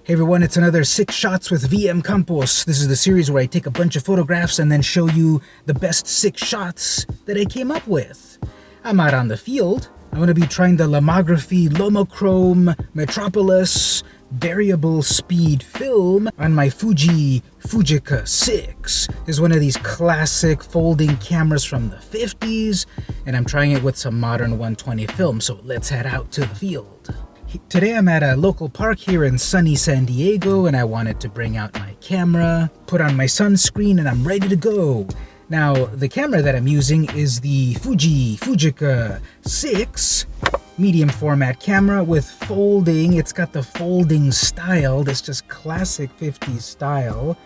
Hey everyone, it's another 6 Shots with VM Campos. This is the series where I take a bunch of photographs and then show you the best 6 shots that I came up with. I'm out on the field. I'm going to be trying the Lomography LomoChrome Metropolis variable speed film on my Fujica Six. This is one of these classic folding cameras from the 50s, and I'm trying it with some modern 120 film, so let's head out to the field. Today I'm at a local park here in sunny San Diego, and I wanted to bring out my camera, put on my sunscreen, and I'm ready to go. Now, the camera that I'm using is the Fujica Six medium format camera with folding. It's got the folding style. That's just classic 50s style.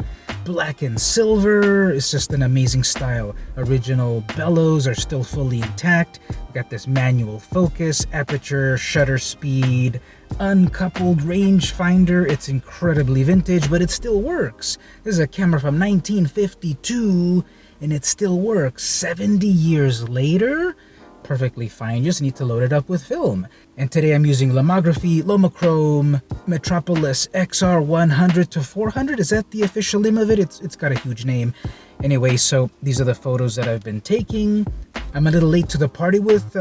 Black and silver. It's just an amazing style. Original bellows are still fully intact. We've got this manual focus, aperture, shutter speed, uncoupled rangefinder. It's incredibly vintage, but it still works. This is a camera from 1952, and it still works 70 years later. Perfectly fine, just need to load it up with film. And today I'm using Lomography LomoChrome Metropolis XR 100 to 400. Is that the official name of it? It's got a huge name. Anyway, so these are the photos that I've been taking. I'm a little late to the party with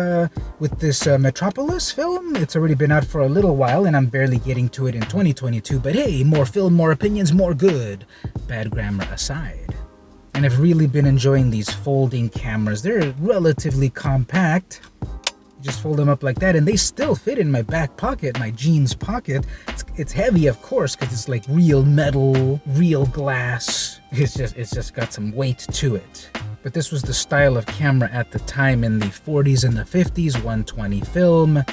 this Metropolis film. It's already been out for a little while, and I'm barely getting to it in 2022. But hey, more film, more opinions, more good. Bad grammar aside. And I've really been enjoying these folding cameras. They're relatively compact. You just fold them up like that, and they still fit in my back pocket, my jeans pocket. It's heavy, of course, because it's like real metal, real glass. It's just got some weight to it. But this was the style of camera at the time in the 40s and the 50s, 120 film.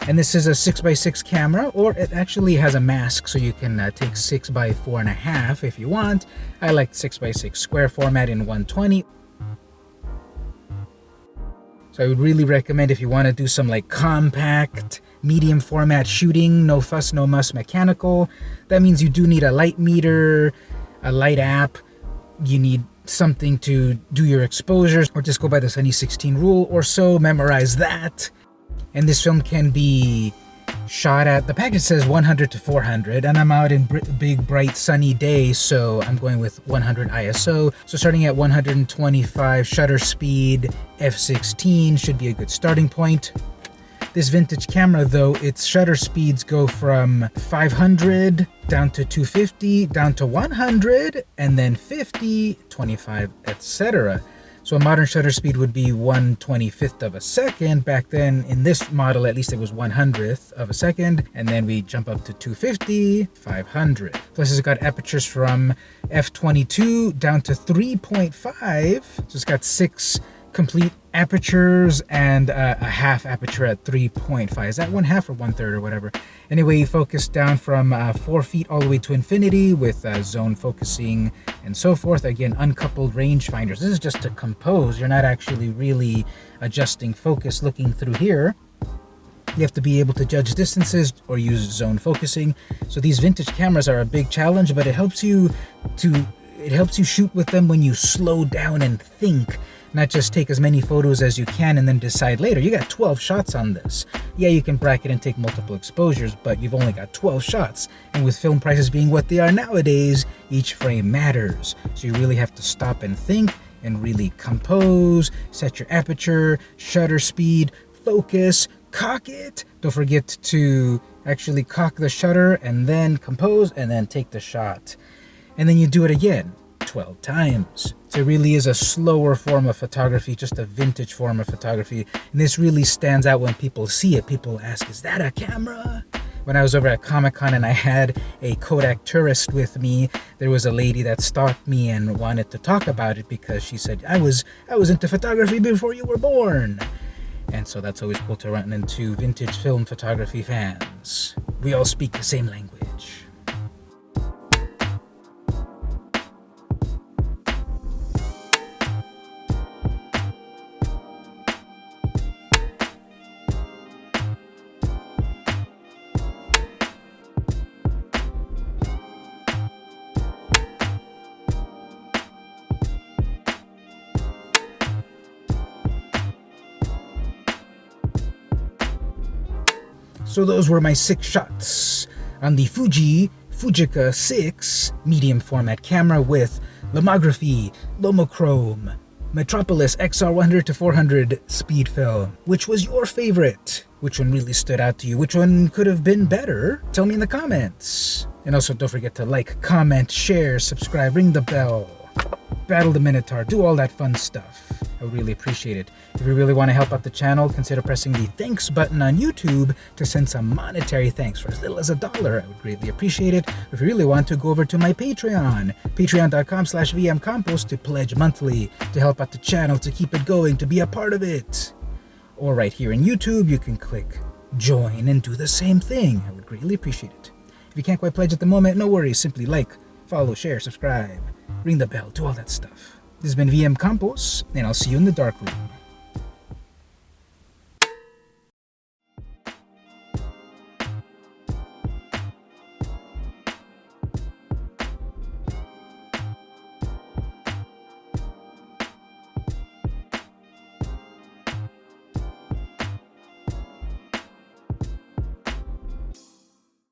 And this is a 6x6 camera, or it actually has a mask, so you can take 6x4.5 if you want. I like 6x6 square format in 120. So I would really recommend if you want to do some like compact, medium format shooting, no fuss, no muss mechanical. That means you do need a light meter, a light app. You need something to do your exposures, or just go by the Sunny 16 rule or so, memorize that. And this film can be shot at, the package says 100 to 400, and I'm out in big, bright, sunny days, so I'm going with 100 ISO. So starting at 125 shutter speed, f/16 should be a good starting point. This vintage camera, though, its shutter speeds go from 500 down to 250, down to 100, and then 50, 25, etc. So a modern shutter speed would be 1/25th of a second. Back then, in this model, at least it was 100th of a second. And then we jump up to 250, 500. Plus it's got apertures from f/22 down to 3.5. So it's got 6 complete apertures and a half aperture at 3.5. Is that 1/2 or 1/3 or whatever? Anyway, focus down from 4 feet all the way to infinity with zone focusing and so forth. Again, uncoupled rangefinders. This is just to compose. You're not actually really adjusting focus looking through here. You have to be able to judge distances or use zone focusing. So these vintage cameras are a big challenge, but it helps you shoot with them when you slow down and think. Not just take as many photos as you can and then decide later. You got 12 shots on this. Yeah, you can bracket and take multiple exposures, but you've only got 12 shots. And with film prices being what they are nowadays, each frame matters. So you really have to stop and think and really compose, set your aperture, shutter speed, focus, cock it. Don't forget to actually cock the shutter and then compose and then take the shot. And then you do it again 12 times. So it really is a slower form of photography, just a vintage form of photography. And this really stands out when people see it. People ask, is that a camera? When I was over at Comic-Con and I had a Kodak tourist with me, there was a lady that stopped me and wanted to talk about it because she said, I was into photography before you were born. And so that's always cool to run into vintage film photography fans. We all speak the same language. So those were my 6 shots. on the Fujica 6 medium format camera with Lomography LomoChrome Metropolis XR 100-400 speed film. Which was your favorite? Which one really stood out to you? Which one could have been better? Tell me in the comments. And also don't forget to like, comment, share, subscribe, ring the bell, battle the Minotaur, do all that fun stuff. I would really appreciate it. If you really want to help out the channel, consider pressing the thanks button on YouTube to send some monetary thanks for as little as $1. I would greatly appreciate it. If you really want to, go over to my Patreon, patreon.com/vmcompost, to pledge monthly to help out the channel, to keep it going, to be a part of it. Or right here in YouTube, you can click join and do the same thing. I would greatly appreciate it. If you can't quite pledge at the moment, no worries. Simply like, follow, share, subscribe, ring the bell, do all that stuff. This has been VM Campos, and I'll see you in the dark room.